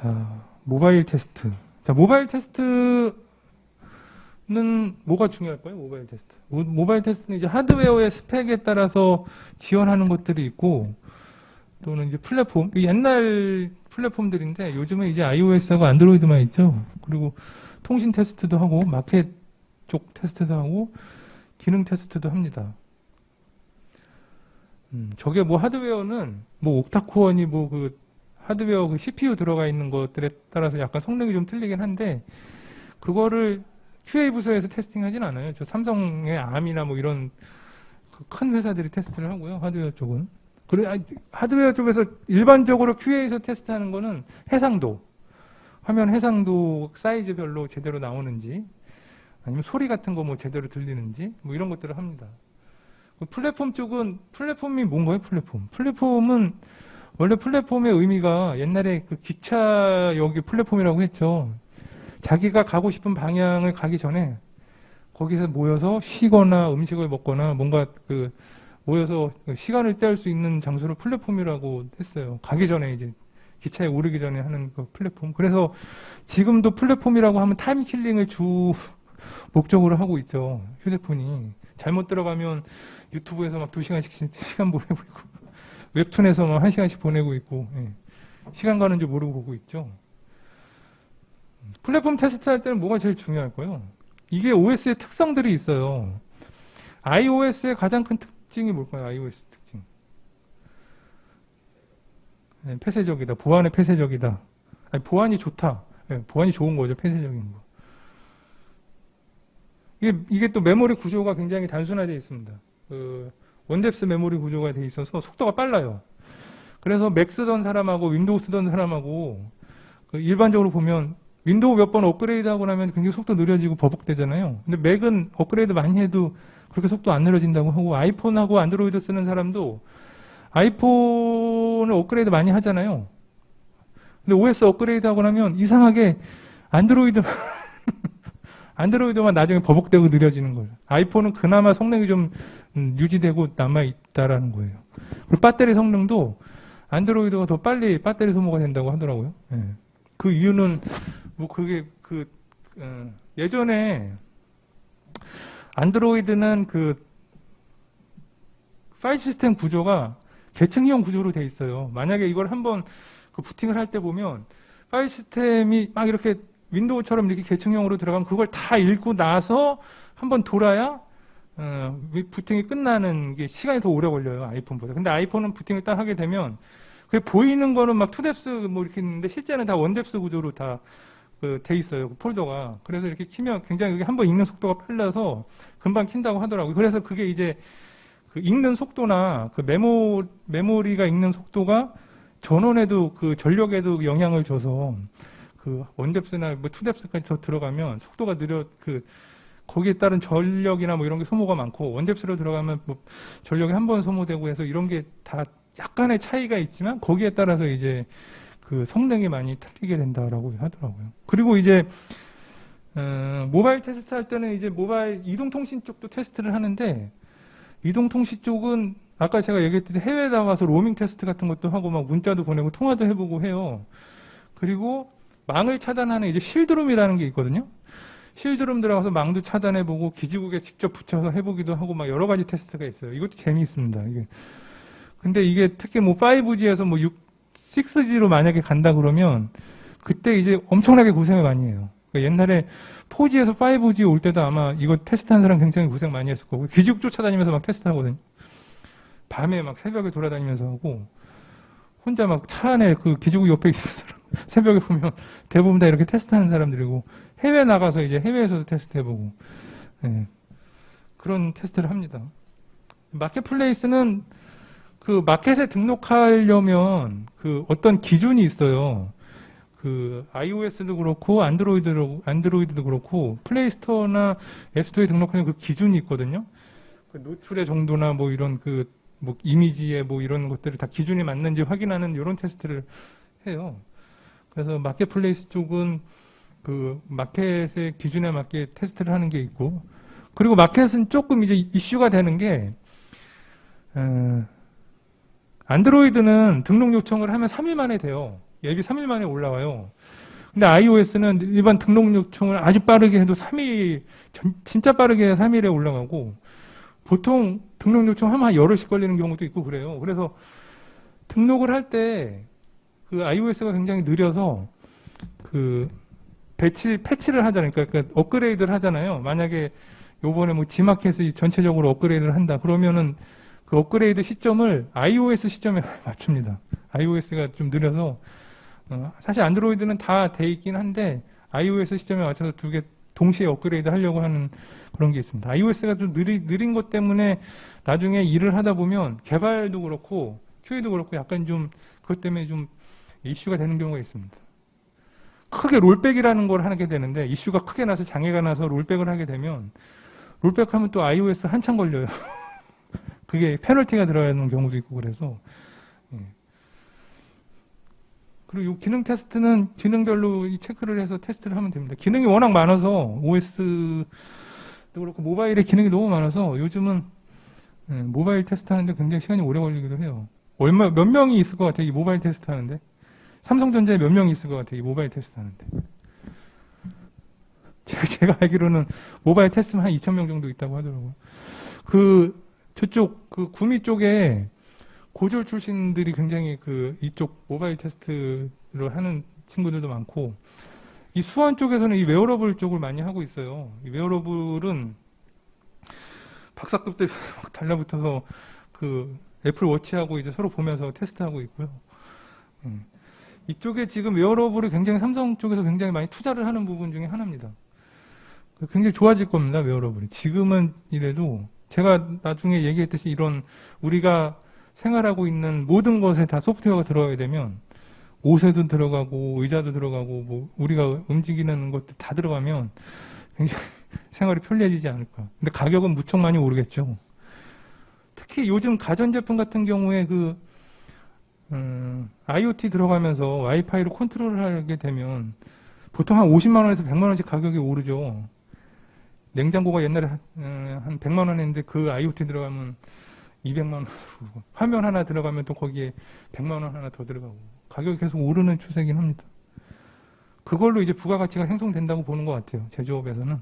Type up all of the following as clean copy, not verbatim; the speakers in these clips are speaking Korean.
자, 모바일 테스트. 자, 모바일 테스트는 뭐가 중요할까요? 모바일 테스트. 모바일 테스트는 이제 하드웨어의 스펙에 따라서 지원하는 것들이 있고, 또는 이제 플랫폼, 옛날 플랫폼들인데 요즘은 이제 iOS하고 안드로이드만 있죠. 그리고 통신 테스트도 하고, 마켓 쪽 테스트도 하고, 기능 테스트도 합니다. 저게 뭐 하드웨어는 뭐 옥타코어니 뭐 그 하드웨어 그 CPU 들어가 있는 것들에 따라서 약간 성능이 좀 틀리긴 한데 그거를 QA 부서에서 테스팅하진 않아요. 저 삼성의 암이나 뭐 이런 큰 회사들이 테스트를 하고요. 하드웨어 쪽은. 그래 하드웨어 쪽에서 일반적으로 QA에서 테스트하는 거는 해상도, 화면 해상도 사이즈별로 제대로 나오는지 아니면 소리 같은 거 뭐 제대로 들리는지 뭐 이런 것들을 합니다. 플랫폼 쪽은 플랫폼이 뭔가요? 플랫폼은 원래 플랫폼의 의미가 옛날에 그 기차역이 플랫폼이라고 했죠. 자기가 가고 싶은 방향을 가기 전에 거기서 모여서 쉬거나 음식을 먹거나 뭔가 그 모여서 시간을 때울 수 있는 장소를 플랫폼이라고 했어요. 가기 전에 이제 기차에 오르기 전에 하는 그 플랫폼. 그래서 지금도 플랫폼이라고 하면 타임킬링을 주 목적으로 하고 있죠. 휴대폰이. 잘못 들어가면 유튜브에서 막 2시간씩 시간 보내고 있고 웹툰에서 막 1시간씩 보내고 있고 시간 가는 줄 모르고 보고 있죠. 플랫폼 테스트 할 때는 뭐가 제일 중요할까요? 이게 OS의 특성들이 있어요. iOS의 가장 큰 특징이 뭘까요? iOS 특징. 폐쇄적이다. 보안의 폐쇄적이다. 아니, 보안이 좋다. 보안이 좋은 거죠. 폐쇄적인 거. 이게 또 메모리 구조가 굉장히 단순화되어 있습니다. 원뎁스 메모리 구조가 되어 있어서 속도가 빨라요. 그래서 맥 쓰던 사람하고 윈도우 쓰던 사람하고 일반적으로 보면 윈도우 몇 번 업그레이드 하고 나면 굉장히 속도 느려지고 버벅대잖아요. 근데 맥은 업그레이드 많이 해도 그렇게 속도 안 느려진다고 하고 아이폰하고 안드로이드 쓰는 사람도 아이폰을 업그레이드 많이 하잖아요. 근데 OS 업그레이드 하고 나면 이상하게 안드로이드만 나중에 버벅대고 느려지는 거예요. 아이폰은 그나마 성능이 좀 유지되고 남아있다라는 거예요. 그리고 배터리 성능도 안드로이드가 더 빨리 배터리 소모가 된다고 하더라고요. 그 이유는 뭐 그게 예전에 안드로이드는 그 파일 시스템 구조가 계층형 구조로 돼 있어요. 만약에 이걸 한번 그 부팅을 할 때 보면 파일 시스템이 막 이렇게 윈도우처럼 이렇게 계층형으로 들어가면 그걸 다 읽고 나서 한번 돌아야 부팅이 끝나는 게 시간이 더 오래 걸려요. 아이폰보다. 근데 아이폰은 부팅을 딱 하게 되면 그게 보이는 거는 막 2뎁스 뭐 이렇게 있는데 실제는 다 1뎁스 구조로 다 돼 있어요. 그 폴더가. 그래서 이렇게 키면 굉장히 한번 읽는 속도가 빨라서 금방 킨다고 하더라고요. 그래서 그게 이제 그 읽는 속도나 그 메모리가 읽는 속도가 전원에도 그 전력에도 영향을 줘서 그 원뎁스나 뭐 2뎁스까지 더 들어가면 속도가 거기에 따른 전력이나 뭐 이런 게 소모가 많고 원뎁스로 들어가면 뭐 전력이 한 번 소모되고 해서 이런 게 다 약간의 차이가 있지만 거기에 따라서 이제 그 성능이 많이 틀리게 된다라고 하더라고요. 그리고 이제 모바일 테스트 할 때는 이제 모바일 이동통신 쪽도 테스트를 하는데 이동통신 쪽은 아까 제가 얘기했듯이 해외에 나가서 로밍 테스트 같은 것도 하고 막 문자도 보내고 통화도 해보고 해요. 그리고 망을 차단하는 이제 실드룸이라는 게 있거든요. 실드룸 들어가서 망도 차단해보고 기지국에 직접 붙여서 해보기도 하고 막 여러 가지 테스트가 있어요. 이것도 재미있습니다. 근데 이게 특히 뭐 5G에서 뭐 6G로 만약에 간다 그러면 그때 이제 엄청나게 고생을 많이 해요. 그러니까 옛날에 4G에서 5G 올 때도 아마 이거 테스트한 사람 굉장히 고생 많이 했을 거고 기지국 쫓아다니면서 막 테스트하거든요. 밤에 막 새벽에 돌아다니면서 하고 혼자 막 차 안에 그 기지국 옆에 있는 사람 새벽에 보면 대부분 다 이렇게 테스트하는 사람들이고 해외 나가서 이제 해외에서도 테스트해보고 그런 테스트를 합니다. 마켓플레이스는 그 마켓에 등록하려면 그 어떤 기준이 있어요. 그 iOS도 그렇고 안드로이드도 그렇고 플레이스토어나 앱스토어에 등록하는 그 기준이 있거든요. 그 노출의 정도나 뭐 이런 뭐 이미지에 뭐 이런 것들을 다 기준이 맞는지 확인하는 이런 테스트를 해요. 그래서 마켓플레이스 쪽은 그 마켓의 기준에 맞게 테스트를 하는 게 있고, 그리고 마켓은 조금 이제 이슈가 되는 게 안드로이드는 등록 요청을 하면 3일 만에 돼요. 앱이 3일 만에 올라와요. 근데 iOS는 일반 등록 요청을 아주 빠르게 해도 3일, 진짜 빠르게 해야 3일에 올라가고, 보통 등록 요청하면 한 열흘씩 걸리는 경우도 있고 그래요. 그래서 등록을 할 때 그 iOS가 굉장히 느려서 그 패치를 하잖아요. 그러니까 업그레이드를 하잖아요. 만약에 요번에 뭐 G마켓이 전체적으로 업그레이드를 한다. 그러면은 그 업그레이드 시점을 iOS 시점에 맞춥니다. iOS가 좀 느려서 사실 안드로이드는 다 돼 있긴 한데 iOS 시점에 맞춰서 두 개 동시에 업그레이드 하려고 하는 그런 게 있습니다. iOS가 좀 느린 것 때문에 나중에 일을 하다 보면 개발도 그렇고 QA도 그렇고 약간 좀 그것 때문에 좀 이슈가 되는 경우가 있습니다. 크게 롤백이라는 걸 하게 되는데 이슈가 크게 나서 장애가 나서 롤백을 하게 되면 롤백하면 또 iOS 한참 걸려요. 그게 페널티가 들어가는 경우도 있고 그래서 그리고 이 기능 테스트는 기능별로 이 체크를 해서 테스트를 하면 됩니다. 기능이 워낙 많아서 OS도 그렇고 모바일에 기능이 너무 많아서 요즘은 모바일 테스트 하는데 굉장히 시간이 오래 걸리기도 해요. 몇 명이 있을 것 같아요, 이 모바일 테스트 하는데? 삼성전자에 몇 명이 있을 것 같아요, 이 모바일 테스트 하는데? 제가 알기로는 모바일 테스트만 한 2,000명 정도 있다고 하더라고요. 저쪽, 구미 쪽에 고졸 출신들이 굉장히 이쪽 모바일 테스트를 하는 친구들도 많고, 이 수원 쪽에서는 이 웨어러블 쪽을 많이 하고 있어요. 이 웨어러블은 박사급들 막 달라붙어서 애플 워치하고 이제 서로 보면서 테스트하고 있고요. 이쪽에 지금 웨어러블이 굉장히 삼성 쪽에서 굉장히 많이 투자를 하는 부분 중에 하나입니다. 굉장히 좋아질 겁니다, 웨어러블이. 지금은 이래도 제가 나중에 얘기했듯이 이런 우리가 생활하고 있는 모든 것에 다 소프트웨어가 들어가게 되면 옷에도 들어가고 의자도 들어가고 뭐 우리가 움직이는 것들 다 들어가면 굉장히 생활이 편리해지지 않을까. 근데 가격은 무척 많이 오르겠죠. 특히 요즘 가전제품 같은 경우에 IoT 들어가면서 와이파이로 컨트롤을 하게 되면 보통 한 50만 원에서 100만 원씩 가격이 오르죠. 냉장고가 옛날에 한 100만 원 했는데 그 IoT 들어가면 200만 원, 화면 하나 들어가면 또 거기에 100만 원 하나 더 들어가고 가격이 계속 오르는 추세이긴 합니다. 그걸로 이제 부가가치가 형성된다고 보는 것 같아요. 제조업에서는.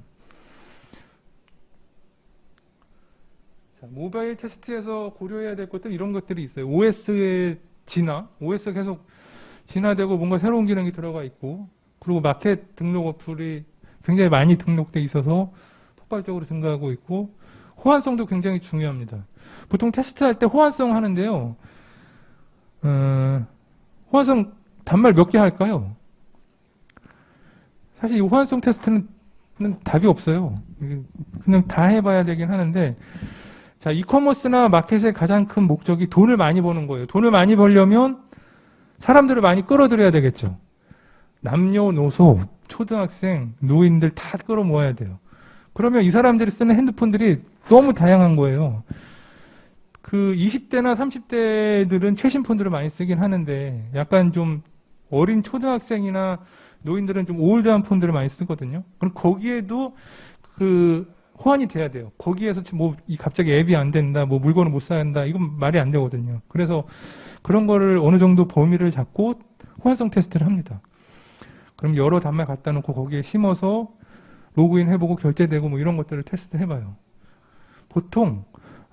자, 모바일 테스트에서 고려해야 될 것들 이런 것들이 있어요. OS의 진화, OS가 계속 진화되고 뭔가 새로운 기능이 들어가 있고 그리고 마켓 등록 어플이 굉장히 많이 등록돼 있어서 폭발적으로 증가하고 있고 호환성도 굉장히 중요합니다. 보통 테스트할 때 호환성 하는데요. 호환성 단말 몇 개 할까요? 사실 이 호환성 테스트는 답이 없어요. 그냥 다 해봐야 되긴 하는데 자, 이커머스나 마켓의 가장 큰 목적이 돈을 많이 버는 거예요. 돈을 많이 벌려면 사람들을 많이 끌어들여야 되겠죠. 남녀노소, 초등학생, 노인들 다 끌어모아야 돼요. 그러면 이 사람들이 쓰는 핸드폰들이 너무 다양한 거예요. 20대나 30대들은 최신 폰들을 많이 쓰긴 하는데 약간 좀 어린 초등학생이나 노인들은 좀 올드한 폰들을 많이 쓰거든요. 그럼 거기에도 호환이 돼야 돼요. 거기에서 갑자기 앱이 안 된다, 물건을 못 사야 이건 말이 안 되거든요. 그래서 그런 거를 어느 정도 범위를 잡고 호환성 테스트를 합니다. 그럼 여러 단말 갖다 놓고 거기에 심어서 로그인 해보고 결제되고 이런 것들을 테스트 해봐요. 보통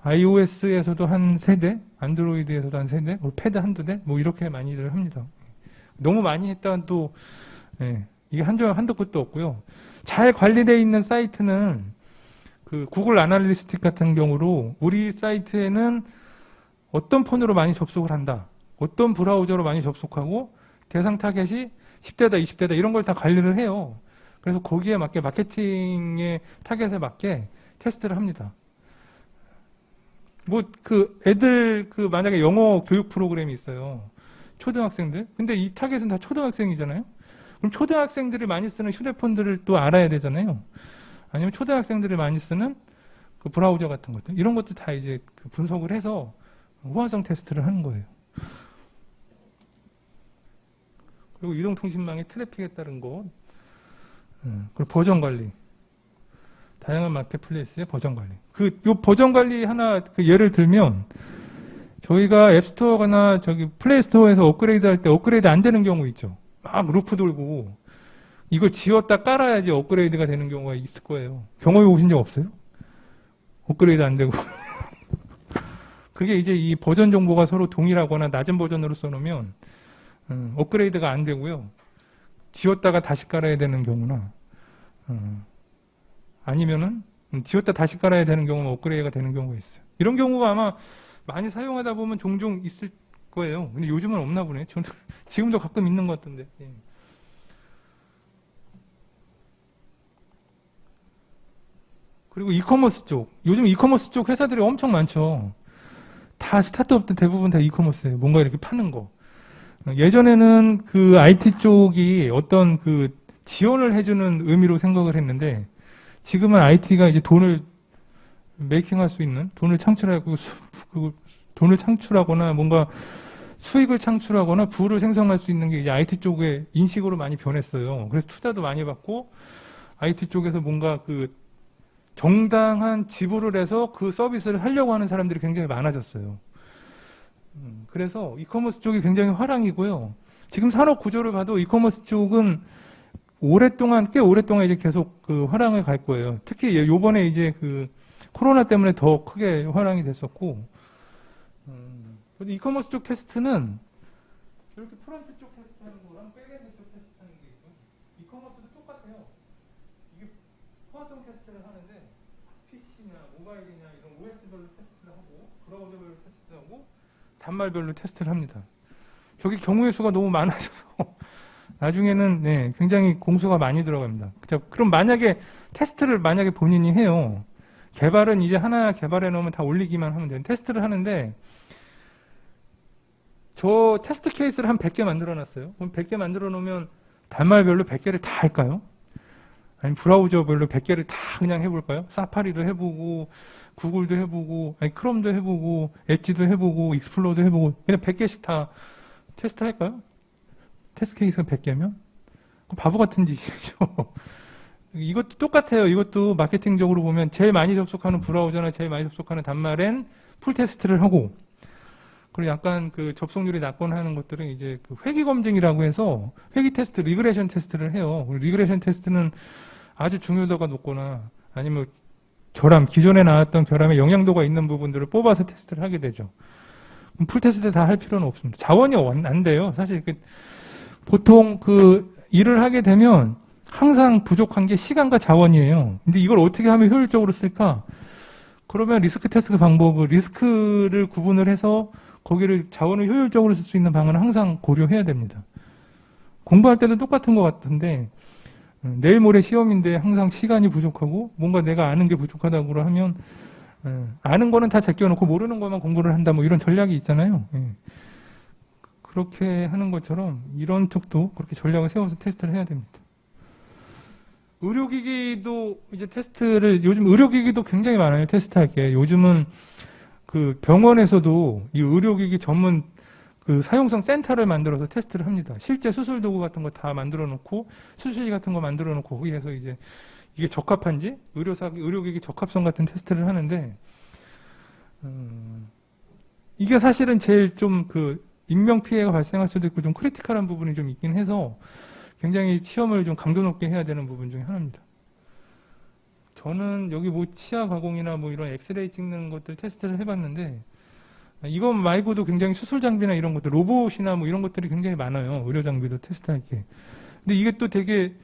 iOS에서도 한 3대, 안드로이드에서도 한 3대, 패드 한두 대, 이렇게 많이들 합니다. 너무 많이 했다간 또, 이게 한도 끝도 없고요. 잘 관리되어 있는 사이트는 구글 아날리스틱 같은 경우로 우리 사이트에는 어떤 폰으로 많이 접속을 한다, 어떤 브라우저로 많이 접속하고 대상 타겟이 10대다, 20대다 이런 걸 다 관리를 해요. 그래서 거기에 맞게 마케팅의 타겟에 맞게 테스트를 합니다. 애들 만약에 영어 교육 프로그램이 있어요. 초등학생들. 근데 이 타겟은 다 초등학생이잖아요. 그럼 초등학생들이 많이 쓰는 휴대폰들을 또 알아야 되잖아요. 아니면 초등학생들이 많이 쓰는 브라우저 같은 것들. 이런 것도 다 이제 분석을 해서 호환성 테스트를 하는 거예요. 그리고 이동통신망의 트래픽에 따른 것. 그리고 버전 관리. 다양한 마켓플레이스의 버전 관리. 요 버전 관리 하나 예를 들면 저희가 앱스토어나 저기 플레이스토어에서 업그레이드 할 때 업그레이드 안 되는 경우 있죠. 막 루프 돌고 이걸 지웠다 깔아야지 업그레이드가 되는 경우가 있을 거예요. 경험해 보신 적 없어요? 업그레이드 안 되고. 그게 이제 이 버전 정보가 서로 동일하거나 낮은 버전으로 써놓으면 업그레이드가 안 되고요. 지웠다가 다시 깔아야 되는 경우나 아니면은 지웠다 다시 깔아야 되는 경우는 업그레이드가 되는 경우가 있어요. 이런 경우가 아마 많이 사용하다 보면 종종 있을 거예요. 근데 요즘은 없나 보네. 저는 지금도 가끔 있는 것 같던데. 예. 그리고 이커머스 쪽. 요즘 이커머스 쪽 회사들이 엄청 많죠. 다 스타트업들 대부분 다 이커머스예요. 뭔가 이렇게 파는 거. 예전에는 그 IT 쪽이 어떤 그 지원을 해주는 의미로 생각을 했는데 지금은 IT가 이제 돈을 메이킹할 수 있는 돈을 창출하고 돈을 창출하거나 뭔가 수익을 창출하거나 부를 생성할 수 있는 게 이제 IT 쪽의 인식으로 많이 변했어요. 그래서 투자도 많이 받고 IT 쪽에서 뭔가 그 정당한 지불을 해서 그 서비스를 하려고 하는 사람들이 굉장히 많아졌어요. 그래서 이커머스 쪽이 굉장히 화랑이고요. 지금 산업 구조를 봐도 이커머스 쪽은 꽤 오랫동안 이제 계속 그 화랑을 갈 거예요. 특히 요번에 이제 그 코로나 때문에 더 크게 화랑이 됐었고, 이커머스 쪽 테스트는 이렇게 프론트 쪽 테스트하는 거랑 백엔드 쪽 테스트하는 게 있고, 이커머스도 똑같아요. 이게 포화성 테스트를 하는데 PC나 모바일이나 이런 OS별로 테스트를 하고 브라우저별로 테스트를 하고 단말별로 테스트를 합니다. 저기 경우의 수가 너무 많아져서 나중에는 네, 굉장히 공수가 많이 들어갑니다. 그럼 만약에 테스트를 만약에 본인이 해요. 개발은 이제 하나 개발해 놓으면 다 올리기만 하면 돼요. 테스트를 하는데 저 테스트 케이스를 한 100개 만들어 놨어요. 그럼 100개 만들어 놓으면 단말별로 100개를 다 할까요? 아니면 브라우저별로 100개를 다 그냥 해볼까요? 사파리도 해보고 구글도 해보고 아니 크롬도 해보고 엣지도 해보고 익스플로러도 해보고 그냥 100개씩 다 테스트 할까요? 테스트 케이스가 100개면? 바보 같은 짓이죠. 이것도 똑같아요. 이것도 마케팅적으로 보면 제일 많이 접속하는 브라우저나 제일 많이 접속하는 단말엔 풀 테스트를 하고 그리고 약간 그 접속률이 낮거나 하는 것들은 이제 그 회귀 검증이라고 해서 회귀 테스트, 리그레션 테스트를 해요. 리그레션 테스트는 아주 중요도가 높거나 아니면 기존에 나왔던 결함에 영향도가 있는 부분들을 뽑아서 테스트를 하게 되죠. 풀 테스트 다 할 필요는 없습니다. 자원이 안 돼요. 사실 보통 그 일을 하게 되면 항상 부족한 게 시간과 자원이에요. 근데 이걸 어떻게 하면 효율적으로 쓸까? 그러면 리스크 테스트 방법을 리스크를 구분을 해서 거기를 자원을 효율적으로 쓸 수 있는 방안을 항상 고려해야 됩니다. 공부할 때도 똑같은 것 같은데 내일 모레 시험인데 항상 시간이 부족하고 뭔가 내가 아는 게 부족하다고 하면 아는 거는 다 제껴놓고 모르는 것만 공부를 한다 뭐 이런 전략이 있잖아요. 그렇게 하는 것처럼 이런 쪽도 그렇게 전략을 세워서 테스트를 해야 됩니다. 의료기기도 이제 테스트를 요즘 의료기기도 굉장히 많아요. 테스트할 게 요즘은 그 병원에서도 이 의료기기 전문 그 사용성 센터를 만들어서 테스트를 합니다. 실제 수술 도구 같은 거 다 만들어 놓고 수술기 같은 거 만들어 놓고 거기에서 이제 이게 적합한지 의료기기 적합성 같은 테스트를 하는데 이게 사실은 제일 좀 그 인명 피해가 발생할 수도 있고 좀 크리티컬한 부분이 좀 있긴 해서 굉장히 시험을 좀 강도 높게 해야 되는 부분 중에 하나입니다. 저는 여기 뭐 치아 가공이나 뭐 이런 엑스레이 찍는 것들 테스트를 해봤는데 이것 말고도 굉장히 수술 장비나 이런 것들 로봇이나 뭐 이런 것들이 굉장히 많아요. 의료 장비도 테스트할 게. 근데 이게 또 되게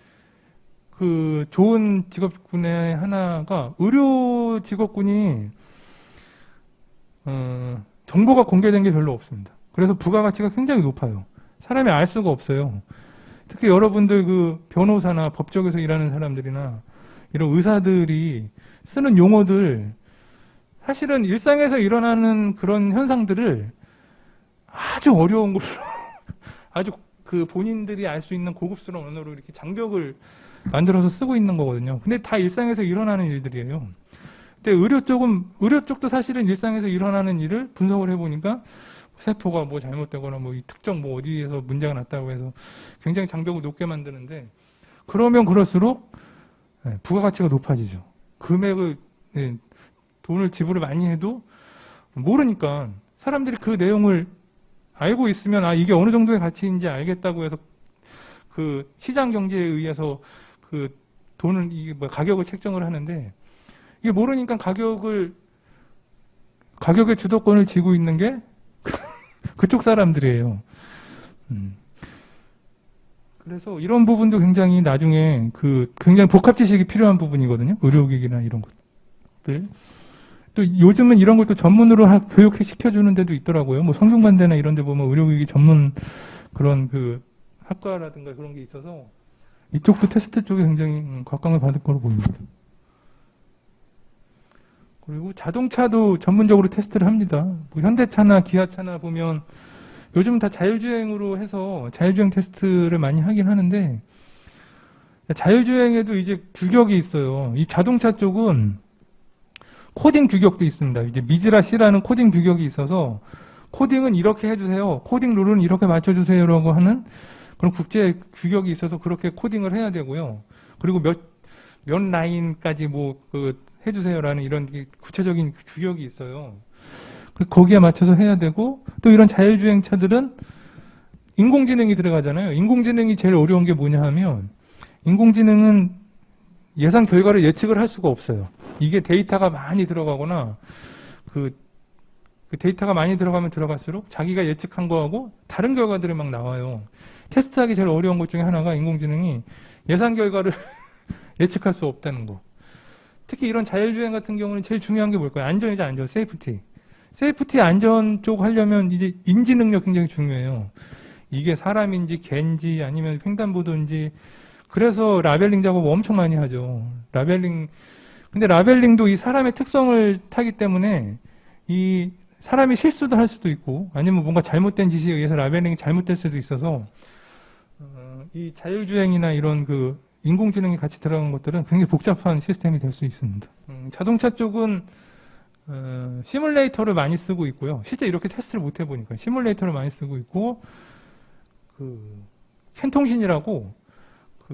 그 좋은 직업군의 하나가 의료 직업군이 정보가 공개된 게 별로 없습니다. 그래서 부가가치가 굉장히 높아요. 사람이 알 수가 없어요. 특히 여러분들 그 변호사나 법조계에서 일하는 사람들이나 이런 의사들이 쓰는 용어들 사실은 일상에서 일어나는 그런 현상들을 아주 어려운 걸로 아주 그 본인들이 알 수 있는 고급스러운 언어로 이렇게 장벽을 만들어서 쓰고 있는 거거든요. 근데 다 일상에서 일어나는 일들이에요. 근데 의료 쪽도 사실은 일상에서 일어나는 일을 분석을 해보니까 세포가 뭐 잘못되거나 뭐 이 특정 뭐 어디에서 문제가 났다고 해서 굉장히 장벽을 높게 만드는데 그러면 그럴수록 부가가치가 높아지죠. 금액을 돈을 지불을 많이 해도 모르니까 사람들이 그 내용을 알고 있으면 아 이게 어느 정도의 가치인지 알겠다고 해서 그 시장 경제에 의해서 그 돈을 이게 뭐 가격을 책정을 하는데 이게 모르니까 가격의 주도권을 쥐고 있는 게 그쪽 사람들이에요. 그래서 이런 부분도 굉장히 나중에 굉장히 복합 지식이 필요한 부분이거든요. 의료기기나 이런 것들. 또 요즘은 이런 걸 또 전문으로 교육해 시켜주는 데도 있더라고요. 뭐 성균관대나 이런 데 보면 의료기기 전문 그런 그 학과라든가 그런 게 있어서 이쪽도 테스트 쪽에 굉장히 각광을 받을 거로 보입니다. 그리고 자동차도 전문적으로 테스트를 합니다. 뭐 현대차나 기아차나 보면 요즘 다 자율주행으로 해서 자율주행 테스트를 많이 하긴 하는데 자율주행에도 이제 규격이 있어요. 이 자동차 쪽은 코딩 규격도 있습니다. 이제 미즈라 C라는 코딩 규격이 있어서 코딩은 이렇게 해주세요. 코딩 룰은 이렇게 맞춰주세요라고 하는 그런 국제 규격이 있어서 그렇게 코딩을 해야 되고요. 그리고 몇 라인까지 해주세요라는 이런 구체적인 규격이 있어요. 거기에 맞춰서 해야 되고 또 이런 자율주행 차들은 인공지능이 들어가잖아요. 인공지능이 제일 어려운 게 뭐냐 하면 인공지능은 예상 결과를 예측을 할 수가 없어요. 이게 데이터가 많이 들어가거나 그 데이터가 많이 들어가면 들어갈수록 자기가 예측한 거하고 다른 결과들이 막 나와요. 테스트하기 제일 어려운 것 중에 하나가 인공지능이 예상 결과를 예측할 수 없다는 거. 특히 이런 자율주행 같은 경우는 제일 중요한 게 뭘까요? 안전이죠, 안전, 세이프티. 세이프티 안전 쪽 하려면 이제 인지 능력 굉장히 중요해요. 이게 사람인지 개인지 아니면 횡단보도인지. 그래서 라벨링 작업 엄청 많이 하죠. 근데 라벨링도 이 사람의 특성을 타기 때문에 이 사람이 실수도 할 수도 있고 아니면 뭔가 잘못된 지시에 의해서 라벨링이 잘못될 수도 있어서 이 자율주행이나 이런 인공지능이 같이 들어간 것들은 굉장히 복잡한 시스템이 될 수 있습니다. 자동차 쪽은 시뮬레이터를 많이 쓰고 있고요. 실제 이렇게 테스트를 못 해보니까 시뮬레이터를 많이 쓰고 있고 캔통신이라고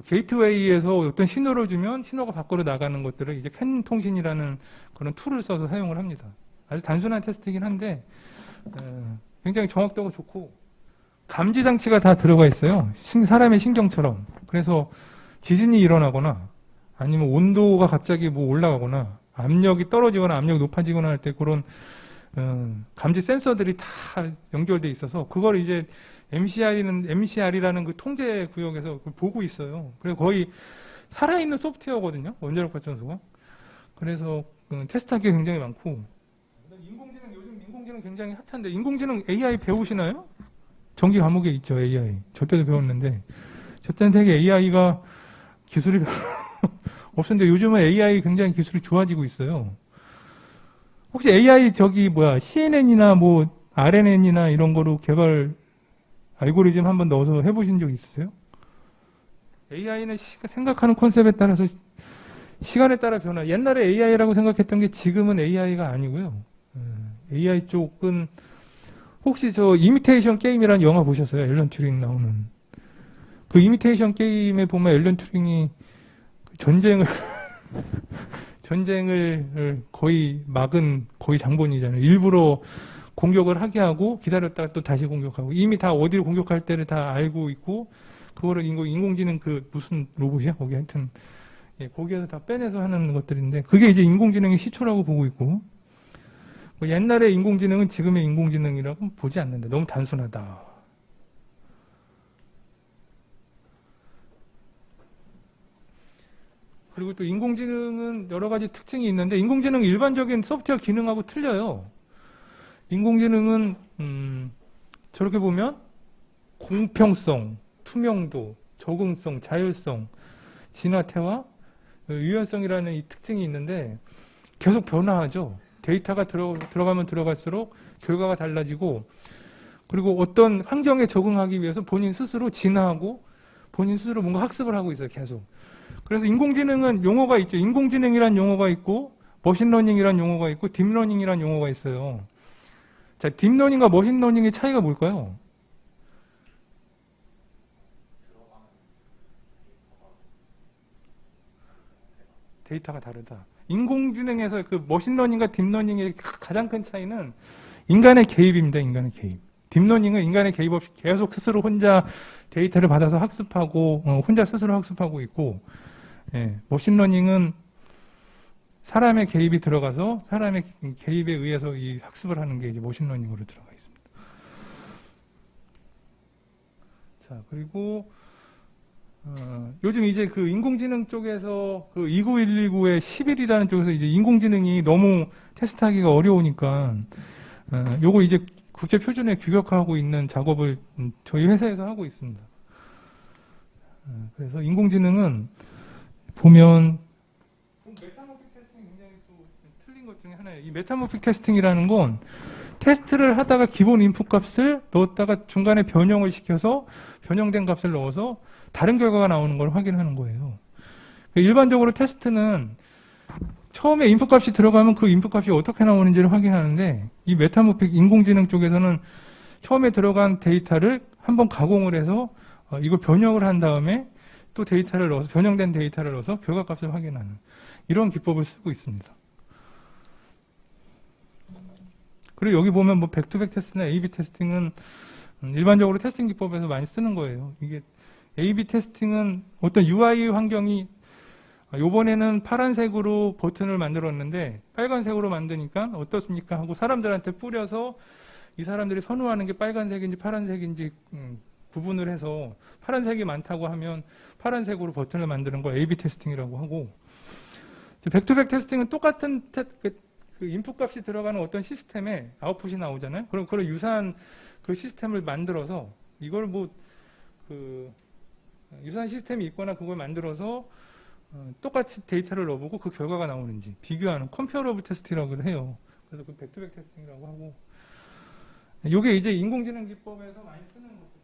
게이트웨이에서 어떤 신호를 주면 신호가 밖으로 나가는 것들을 이제 캔통신이라는 그런 툴을 써서 사용을 합니다. 아주 단순한 테스트이긴 한데 굉장히 정확도가 좋고 감지 장치가 다 들어가 있어요. 사람의 신경처럼. 그래서 지진이 일어나거나 아니면 온도가 갑자기 올라가거나 압력이 떨어지거나 압력이 높아지거나 할 때 그런 감지 센서들이 다 연결돼 있어서 그걸 이제 MCR이라는 그 통제 구역에서 보고 있어요. 그래서 거의 살아있는 소프트웨어거든요. 원자력 발전소가. 그래서 테스트할 게 굉장히 많고 요즘 인공지능 굉장히 핫한데 인공지능 AI 배우시나요? 정기 과목에 있죠, AI. 저 때도 배웠는데 저 때는 되게 AI가 기술이 없었는데 요즘은 AI 굉장히 기술이 좋아지고 있어요. 혹시 AI CNN이나 RNN이나 이런 거로 개발 알고리즘 한번 넣어서 해보신 적 있으세요? AI는 생각하는 컨셉에 따라서 시간에 따라 변화. 옛날에 AI라고 생각했던 게 지금은 AI가 아니고요. AI 쪽은 혹시 이미테이션 게임이라는 영화 보셨어요? 앨런 튜링 나오는. 그 이미테이션 게임에 보면 앨런 튜링이 전쟁을 거의 막은 거의 장본이잖아요. 일부러 공격을 하게 하고 기다렸다가 또 다시 공격하고 이미 다 어디를 공격할 때를 다 알고 있고 그거를 인공지능 무슨 로봇이야? 거기 하여튼 거기에서 다 빼내서 하는 것들인데 그게 이제 인공지능의 시초라고 보고 있고 옛날의 인공지능은 지금의 인공지능이라고 보지 않는다. 너무 단순하다. 그리고 또 인공지능은 여러 가지 특징이 있는데 인공지능은 일반적인 소프트웨어 기능하고 틀려요. 인공지능은 저렇게 보면 공평성, 투명도, 적응성, 자율성, 진화태화, 유연성이라는 이 특징이 있는데 계속 변화하죠. 데이터가 들어가면 들어갈수록 결과가 달라지고 그리고 어떤 환경에 적응하기 위해서 본인 스스로 진화하고 본인 스스로 뭔가 학습을 하고 있어요. 계속. 그래서 인공지능은 용어가 있죠. 인공지능이란 용어가 있고 머신러닝이란 용어가 있고 딥러닝이란 용어가 있어요. 자, 딥러닝과 머신러닝의 차이가 뭘까요? 데이터가 다르다. 인공지능에서 그 머신러닝과 딥러닝의 가장 큰 차이는 인간의 개입입니다. 인간의 개입. 딥러닝은 인간의 개입 없이 계속 스스로 혼자 데이터를 받아서 학습하고 혼자 스스로 학습하고 있고, 예, 머신러닝은 사람의 개입이 들어가서 사람의 개입에 의해서 이 학습을 하는 게 이제 머신러닝으로 들어가 있습니다. 자, 그리고 요즘 이제 그 인공지능 쪽에서 그 29119의 11이라는 쪽에서 이제 인공지능이 너무 테스트하기가 어려우니까 요거 이제 국제 표준에 규격화하고 있는 작업을 저희 회사에서 하고 있습니다. 그래서 인공지능은 보면 메타모픽 테스팅이 굉장히 또 틀린 것 중에 하나예요. 이 메타모픽 테스팅이라는 건 테스트를 하다가 기본 인풋 값을 넣었다가 중간에 변형을 시켜서 변형된 값을 넣어서 다른 결과가 나오는 걸 확인하는 거예요. 일반적으로 테스트는 처음에 인풋 값이 들어가면 그 인풋 값이 어떻게 나오는지를 확인하는데, 이 메타모픽 인공지능 쪽에서는 처음에 들어간 데이터를 한번 가공을 해서 이걸 변형을 한 다음에 또 데이터를 넣어서 변형된 데이터를 넣어서 결과값을 확인하는 이런 기법을 쓰고 있습니다. 그리고 여기 보면 뭐 백투백 테스트나 A/B 테스팅은 일반적으로 테스팅 기법에서 많이 쓰는 거예요. 이게 A/B 테스팅은 어떤 UI 환경이 요번에는 파란색으로 버튼을 만들었는데 빨간색으로 만드니까 어떻습니까? 하고 사람들한테 뿌려서 이 사람들이 선호하는 게 빨간색인지 파란색인지 구분을 해서 파란색이 많다고 하면 파란색으로 버튼을 만드는 걸 A/B 테스팅이라고 하고, 백투백 테스팅은 똑같은 그 인풋 값이 들어가는 어떤 시스템에 아웃풋이 나오잖아요. 그럼 그런 유사한 그 시스템을 만들어서 이걸 뭐 그 유사한 시스템이 있거나 그걸 만들어서 똑같이 데이터를 넣어보고 그 결과가 나오는지 비교하는 컴페어러블 테스트라고 해요. 그래서 그 백투백 테스팅이라고 하고, 이게 이제 인공지능 기법에서 많이 쓰는 것들.